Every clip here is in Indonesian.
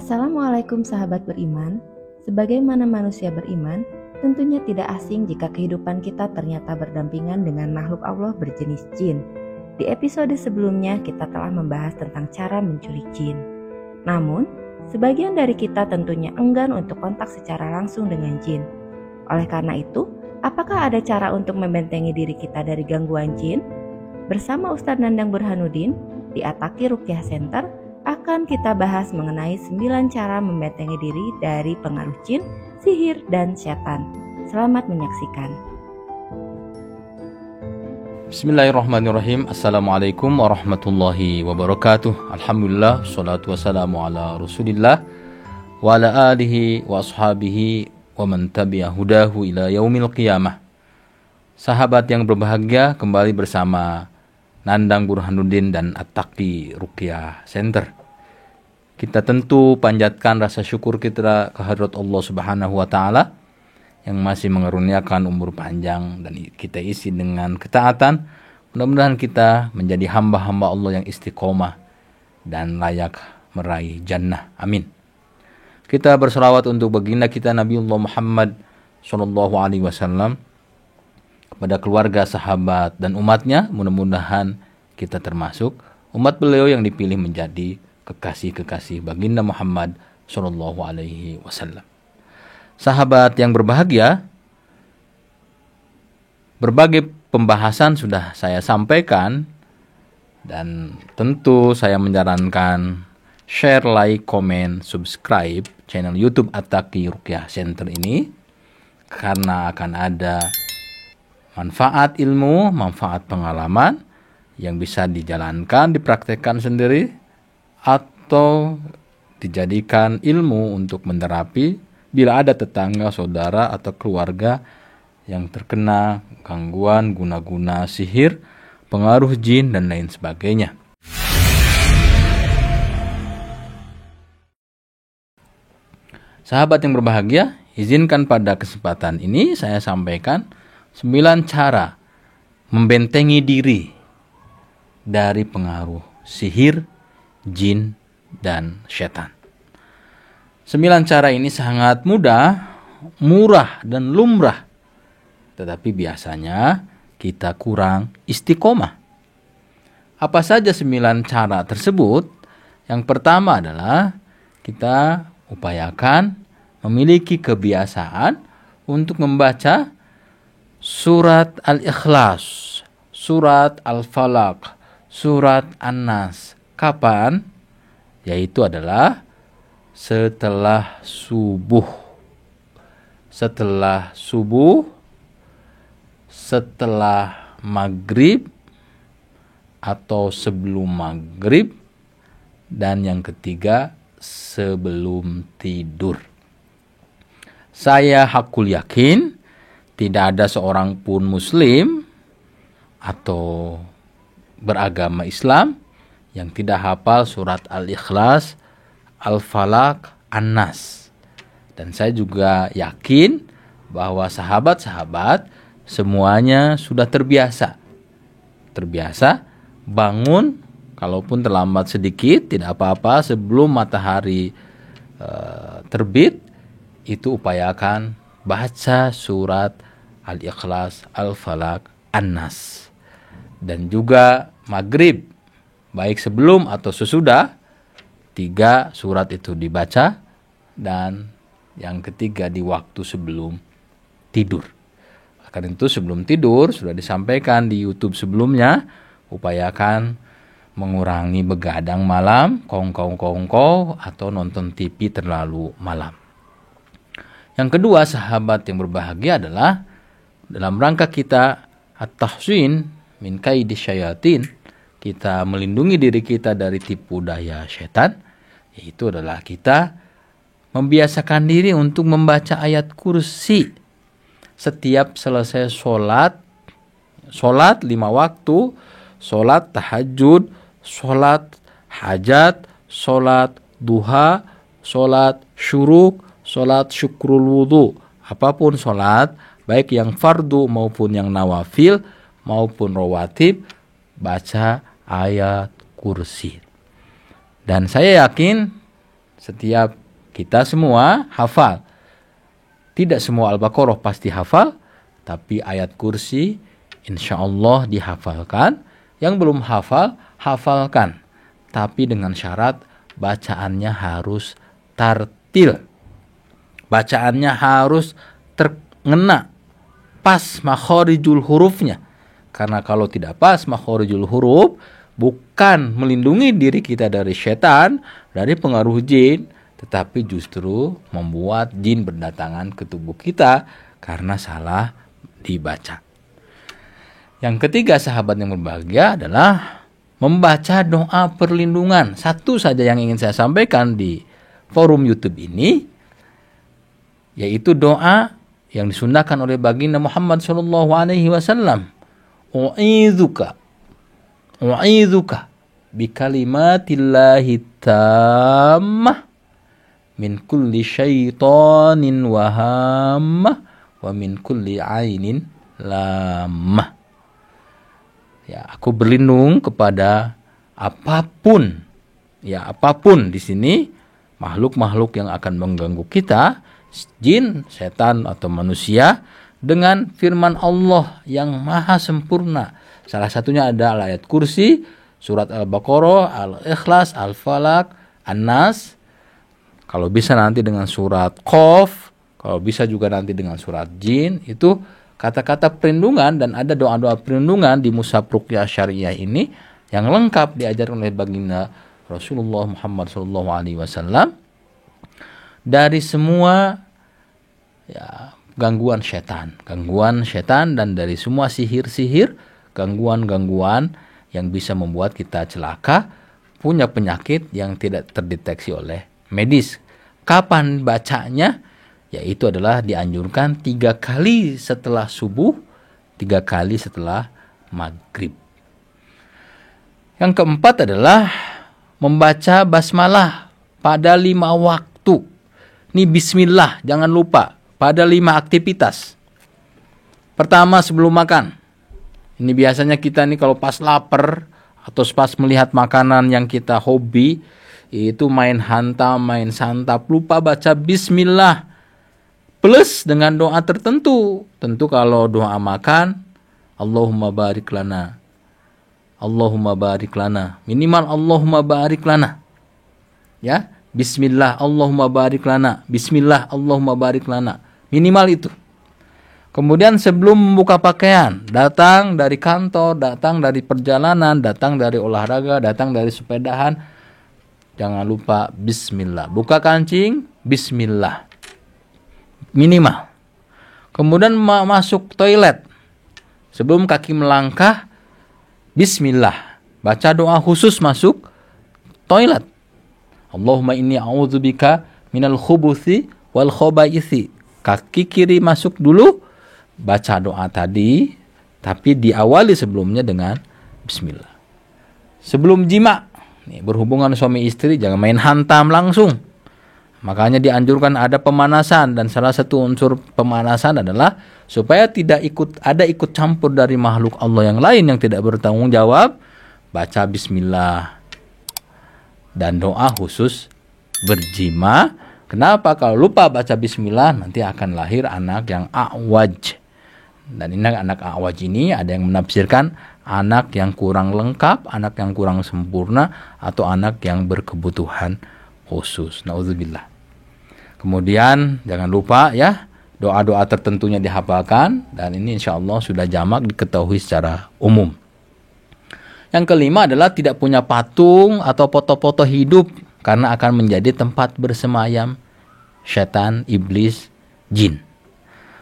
Assalamualaikum sahabat beriman. Sebagaimana manusia beriman, tentunya tidak asing jika kehidupan kita ternyata berdampingan dengan makhluk Allah berjenis jin. Di episode sebelumnya kita telah membahas tentang cara menculik jin. Namun, sebagian dari kita tentunya enggan untuk kontak secara langsung dengan jin. Oleh karena itu, apakah ada cara untuk membentengi diri kita dari gangguan jin? Bersama Ustadz Nandang Burhanuddin di At-Taqi Ruqyah Center, akan kita bahas mengenai 9 cara membentengi diri dari pengaruh jin, sihir, dan setan. Selamat menyaksikan. Bismillahirrahmanirrahim. Assalamualaikum warahmatullahi wabarakatuh. Alhamdulillah, salatu wassalamu ala rasulillah wa ala alihi wa ashabihi wa man tabi'a hudahu ila yaumil qiyamah. Sahabat yang berbahagia, kembali bersama Nandang Burhanuddin dan At-Taqi Ruqyah Center. Kita tentu panjatkan rasa syukur kita kehadirat Allah Subhanahu wa taala yang masih mengaruniakan umur panjang dan kita isi dengan ketaatan. Mudah-mudahan kita menjadi hamba-hamba Allah yang istiqomah dan layak meraih jannah. Amin. Kita berselawat untuk baginda kita Nabiullah Muhammad sallallahu alaihi wasallam, kepada keluarga, sahabat, dan umatnya. Mudah-mudahan kita termasuk umat beliau yang dipilih menjadi kekasih-kekasih baginda Muhammad sallallahu alaihi wasallam. Sahabat yang berbahagia, berbagai pembahasan sudah saya sampaikan dan tentu saya menyarankan share, like, komen, subscribe channel YouTube At-Taqi Ruqyah Center ini karena akan ada manfaat ilmu, manfaat pengalaman yang bisa dijalankan, dipraktekkan sendiri atau dijadikan ilmu untuk menerapi bila ada tetangga, saudara atau keluarga yang terkena gangguan guna-guna sihir, pengaruh jin dan lain sebagainya. Sahabat yang berbahagia, izinkan pada kesempatan ini saya sampaikan 9 cara membentengi diri dari pengaruh sihir, jin, dan setan. 9 cara ini sangat mudah, murah, dan lumrah. Tetapi biasanya kita kurang istiqomah. Apa saja 9 cara tersebut? Yang pertama adalah kita upayakan memiliki kebiasaan untuk membaca surat Al-Ikhlas, surat Al-Falaq, surat An-Nas. Kapan? Yaitu adalah setelah subuh. Setelah subuh, setelah maghrib atau sebelum maghrib, dan yang ketiga sebelum tidur. Saya hakul yakin tidak ada seorang pun muslim atau beragama Islam yang tidak hafal surat Al-Ikhlas, Al-Falaq, An-Nas. Dan saya juga yakin bahwa sahabat-sahabat semuanya sudah terbiasa bangun, kalaupun terlambat sedikit tidak apa-apa, sebelum matahari terbit, itu upayakan baca surat Al-Ikhlas, Al-Falaq, An-Nas. Dan juga maghrib, baik sebelum atau sesudah, 3 surat itu dibaca. Dan yang ketiga di waktu sebelum tidur. Karena itu sebelum tidur, sudah disampaikan di YouTube sebelumnya, upayakan mengurangi begadang malam, kongkow atau nonton TV terlalu malam. Yang kedua, sahabat yang berbahagia, adalah dalam rangka kita at-tahsin min kaidi syayatin, kita melindungi diri kita dari tipu daya setan, yaitu adalah kita membiasakan diri untuk membaca ayat kursi setiap selesai sholat 5 waktu, sholat tahajud, sholat hajat, sholat duha, sholat syuruk, sholat syukrul wudhu. Apapun sholat, baik yang fardu maupun yang nawafil maupun rawatib, baca ayat kursi. Dan saya yakin setiap kita semua hafal. Tidak semua Al-Baqarah pasti hafal, tapi ayat kursi insya Allah dihafalkan. Yang belum hafal, hafalkan. Tapi dengan syarat bacaannya harus tartil. Bacaannya harus terngena pas makhorijul hurufnya. Karena kalau tidak pas makhorijul huruf, bukan melindungi diri kita dari setan, dari pengaruh jin, tetapi justru membuat jin berdatangan ke tubuh kita karena salah dibaca. Yang ketiga sahabat yang berbahagia adalah membaca doa perlindungan. Satu saja yang ingin saya sampaikan di forum YouTube ini, yaitu doa yang disunahkan oleh baginda Muhammad SAW. U'idzuka bikalimatillahi tammah min kulli syaitanin wahammah wa min kulli ainin lamah. Ya, aku berlindung kepada apapun. Ya, apapun di sini makhluk-makhluk yang akan mengganggu kita, jin, setan atau manusia, dengan firman Allah yang maha sempurna. Salah satunya ada ayat kursi, surat Al-Baqarah, Al-Ikhlas, Al-Falaq, An-Nas. Kalau bisa nanti dengan surat Qaf, kalau bisa juga nanti dengan surat Jin. Itu kata-kata perlindungan, dan ada doa-doa perlindungan di Mushaf Ruqyah Syariah ini yang lengkap diajarkan oleh baginda Rasulullah Muhammad SAW dari semua gangguan setan dan dari semua sihir-sihir, gangguan-gangguan yang bisa membuat kita celaka, punya penyakit yang tidak terdeteksi oleh medis. Kapan bacanya? Yaitu adalah dianjurkan 3 kali setelah subuh, 3 kali setelah maghrib. Yang keempat adalah membaca basmalah pada 5 waktu. Ini bismillah, jangan lupa. Pada 5 aktivitas. Pertama, sebelum makan. Ini biasanya kita nih kalau pas lapar atau pas melihat makanan yang kita hobi, itu main hantam, main santap, lupa baca bismillah. Plus dengan doa tertentu. Tentu kalau doa makan, Allahumma barik lana. Allahumma barik lana. Minimal Allahumma barik lana. Ya, bismillah Allahumma barik lana. Bismillah Allahumma barik lana. Minimal itu. Kemudian sebelum membuka pakaian, datang dari kantor, datang dari perjalanan, datang dari olahraga, datang dari sepedahan, jangan lupa bismillah. Buka kancing, bismillah. Minimal. Kemudian masuk toilet. Sebelum kaki melangkah, bismillah. Baca doa khusus masuk toilet. Allahumma inni a'udzubika minal khubuthi wal khabaithi. Kaki kiri masuk dulu, baca doa tadi, tapi diawali sebelumnya dengan bismillah. Sebelum jima, berhubungan suami istri, jangan main hantam langsung. Makanya dianjurkan ada pemanasan, dan salah satu unsur pemanasan adalah supaya tidak ikut campur dari makhluk Allah yang lain yang tidak bertanggung jawab, baca bismillah dan doa khusus berjima. Kenapa? Kalau lupa baca bismillah, nanti akan lahir anak yang a'waj. Dan ini anak a'waj ini ada yang menafsirkan anak yang kurang lengkap, anak yang kurang sempurna, atau anak yang berkebutuhan khusus. Nauzubillah. Kemudian jangan lupa ya, doa-doa tertentunya dihafalkan, dan ini insya Allah sudah jamak diketahui secara umum. Yang kelima adalah tidak punya patung atau foto-foto hidup, karena akan menjadi tempat bersemayam setan, iblis, jin.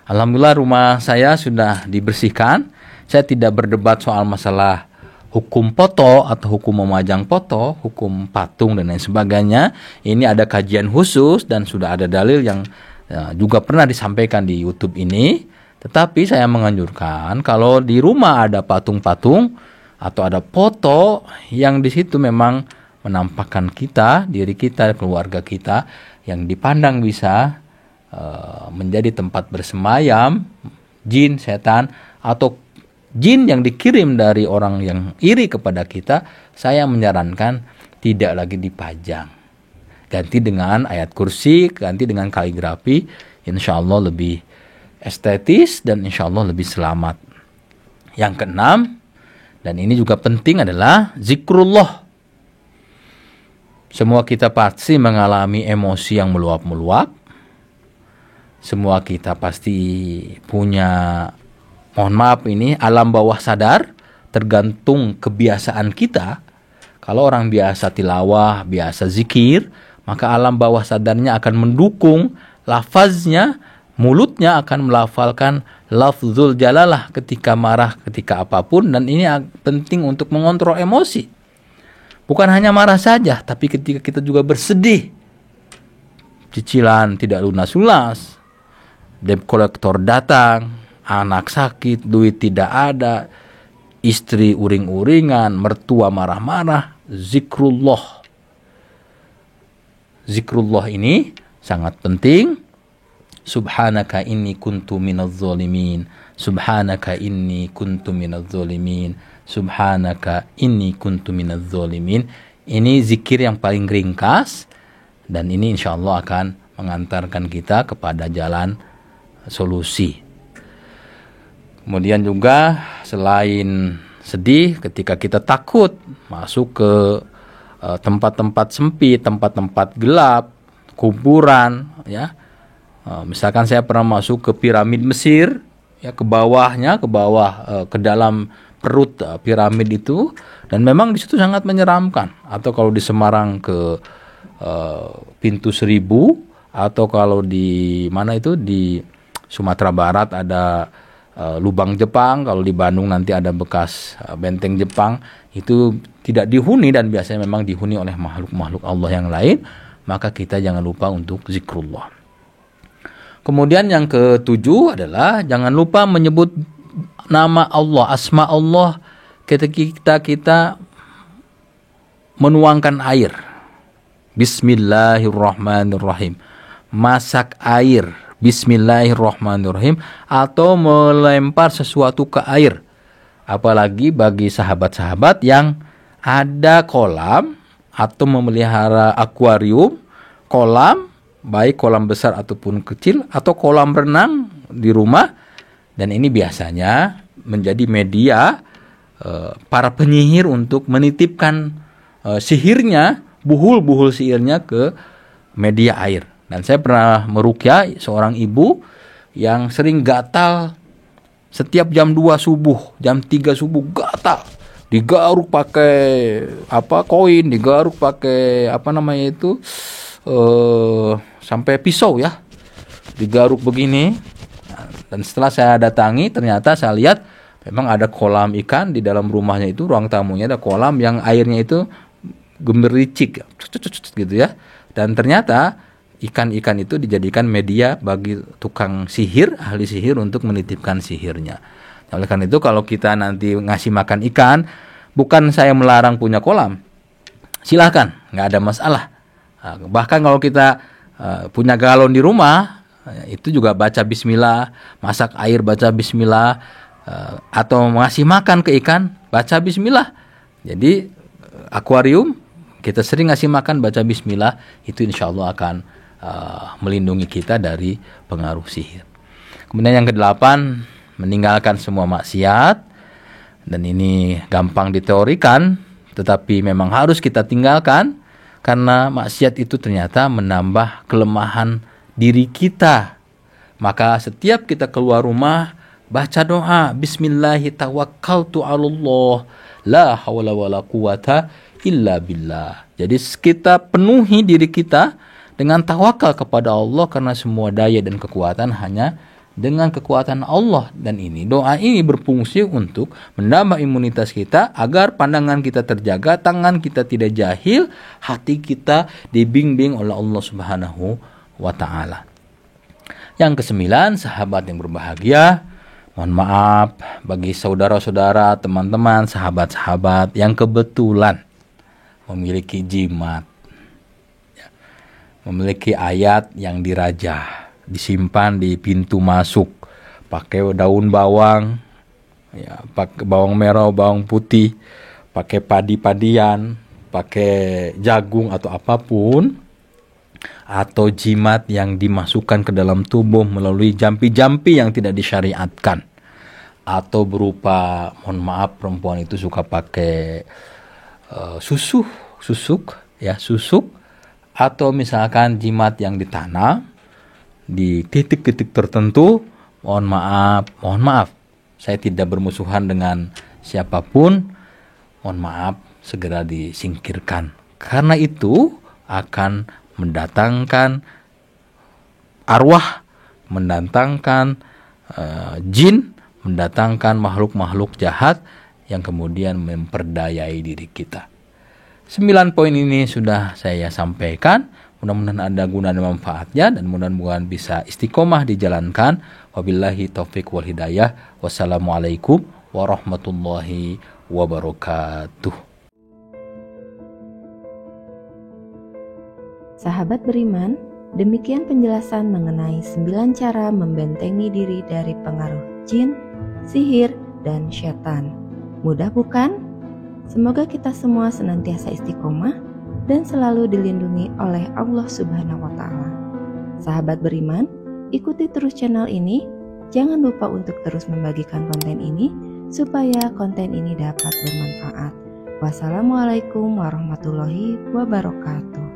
Alhamdulillah rumah saya sudah dibersihkan. Saya tidak berdebat soal masalah hukum foto atau hukum memajang foto, hukum patung dan lain sebagainya. Ini ada kajian khusus dan sudah ada dalil yang juga pernah disampaikan di YouTube ini. Tetapi saya menganjurkan kalau di rumah ada patung-patung atau ada foto yang di situ memang menampakkan kita, diri kita, keluarga kita yang dipandang bisa menjadi tempat bersemayam jin, setan, atau jin yang dikirim dari orang yang iri kepada kita, saya menyarankan tidak lagi dipajang. Ganti dengan ayat kursi, ganti dengan kaligrafi, insya Allah lebih estetis dan insya Allah lebih selamat. Yang keenam, dan ini juga penting, adalah zikrullah. Semua kita pasti mengalami emosi yang meluap-meluap. Semua kita pasti punya, mohon maaf ini, alam bawah sadar, tergantung kebiasaan kita. Kalau orang biasa tilawah, biasa zikir, maka alam bawah sadarnya akan mendukung lafaznya, mulutnya akan melafalkan lafzul jalalah ketika marah, ketika apapun. Dan ini penting untuk mengontrol emosi. Bukan hanya marah saja, tapi ketika kita juga bersedih, cicilan tidak lunas-lunas, debt collector datang, anak sakit, duit tidak ada, istri uring-uringan, mertua marah-marah, zikrullah. Zikrullah ini sangat penting. Subhanaka inni kuntu minadz zalimin. Subhanaka inni kuntu minadz zalimin. Subhanaka inni kuntu minadz zalimin. Ini zikir yang paling ringkas, dan ini insya Allah akan mengantarkan kita kepada jalan solusi. Kemudian juga selain sedih, ketika kita takut masuk ke tempat-tempat sempit, tempat-tempat gelap, kuburan, ya. Misalkan saya pernah masuk ke piramid Mesir, ya, ke bawahnya, ke dalam perut piramid itu, dan memang di situ sangat menyeramkan. Atau kalau di Semarang ke Pintu Seribu, atau kalau di mana itu di Sumatera Barat ada Lubang Jepang, kalau di Bandung nanti ada bekas benteng Jepang. Itu tidak dihuni, dan biasanya memang dihuni oleh makhluk-makhluk Allah yang lain. Maka kita jangan lupa untuk zikrullah. Kemudian yang ketujuh adalah jangan lupa menyebut nama Allah, asma Allah ketika kita menuangkan air. Bismillahirrahmanirrahim. Masak air, bismillahirrahmanirrahim, atau melempar sesuatu ke air. Apalagi bagi sahabat-sahabat yang ada kolam atau memelihara akuarium, kolam, baik kolam besar ataupun kecil, atau kolam renang di rumah. Dan ini biasanya menjadi media para penyihir untuk menitipkan sihirnya, buhul-buhul sihirnya ke media air. Dan saya pernah meruqyah seorang ibu yang sering gatal setiap jam 2 subuh, jam 3 subuh gatal. Digaruk pakai koin, digaruk pakai sampai pisau, ya. Digaruk begini. Dan setelah saya datangi, ternyata saya lihat memang ada kolam ikan di dalam rumahnya itu, ruang tamunya ada kolam yang airnya itu gemericik gitu, ya. Dan ternyata ikan-ikan itu dijadikan media bagi tukang sihir, ahli sihir untuk menitipkan sihirnya. Oleh karena itu kalau kita nanti ngasih makan ikan, bukan saya melarang punya kolam, silahkan, nggak ada masalah. Bahkan kalau kita punya galon di rumah, itu juga baca bismillah, masak air baca bismillah, atau ngasih makan ke ikan baca bismillah. Jadi akuarium kita sering ngasih makan baca bismillah, itu insya Allah akan melindungi kita dari pengaruh sihir. Kemudian yang kedelapan, meninggalkan semua maksiat. Dan ini gampang diteorikan, tetapi memang harus kita tinggalkan, karena maksiat itu ternyata menambah kelemahan diri kita. Maka setiap kita keluar rumah, baca doa, Bismillahi tawakkaltu 'alallah, la hawla wala quwata illa billah. Jadi kita penuhi diri kita dengan tawakal kepada Allah, karena semua daya dan kekuatan hanya dengan kekuatan Allah. Dan ini, doa ini berfungsi untuk menambah imunitas kita, agar pandangan kita terjaga, tangan kita tidak jahil, hati kita dibimbing oleh Allah Subhanahu wa ta'ala. Yang kesembilan, sahabat yang berbahagia, mohon maaf bagi saudara-saudara, teman-teman, sahabat-sahabat yang kebetulan memiliki jimat, memiliki ayat yang dirajah, disimpan di pintu masuk, pakai daun bawang, ya, pakai bawang merah, bawang putih, pakai padi-padian, pakai jagung atau apapun, atau jimat yang dimasukkan ke dalam tubuh melalui jampi-jampi yang tidak disyariatkan, atau berupa, mohon maaf, perempuan itu suka pakai susuk, atau misalkan jimat yang ditanam di titik-titik tertentu. Mohon maaf, saya tidak bermusuhan dengan siapapun. Mohon maaf, segera disingkirkan, karena itu akan mendatangkan arwah, mendatangkan jin, mendatangkan makhluk-makhluk jahat yang kemudian memperdayai diri kita. 9 poin ini sudah saya sampaikan. Mudah-mudahan ada guna dan manfaatnya, dan mudah-mudahan bisa istiqomah dijalankan. Wabillahi taufiq wal hidayah. Wassalamualaikum warahmatullahi wabarakatuh. Sahabat beriman, demikian penjelasan mengenai 9 cara membentengi diri dari pengaruh jin, sihir, dan syaitan. Mudah bukan? Semoga kita semua senantiasa istiqomah dan selalu dilindungi oleh Allah Subhanahu wa Ta'ala. Sahabat beriman, ikuti terus channel ini. Jangan lupa untuk terus membagikan konten ini supaya konten ini dapat bermanfaat. Wassalamualaikum warahmatullahi wabarakatuh.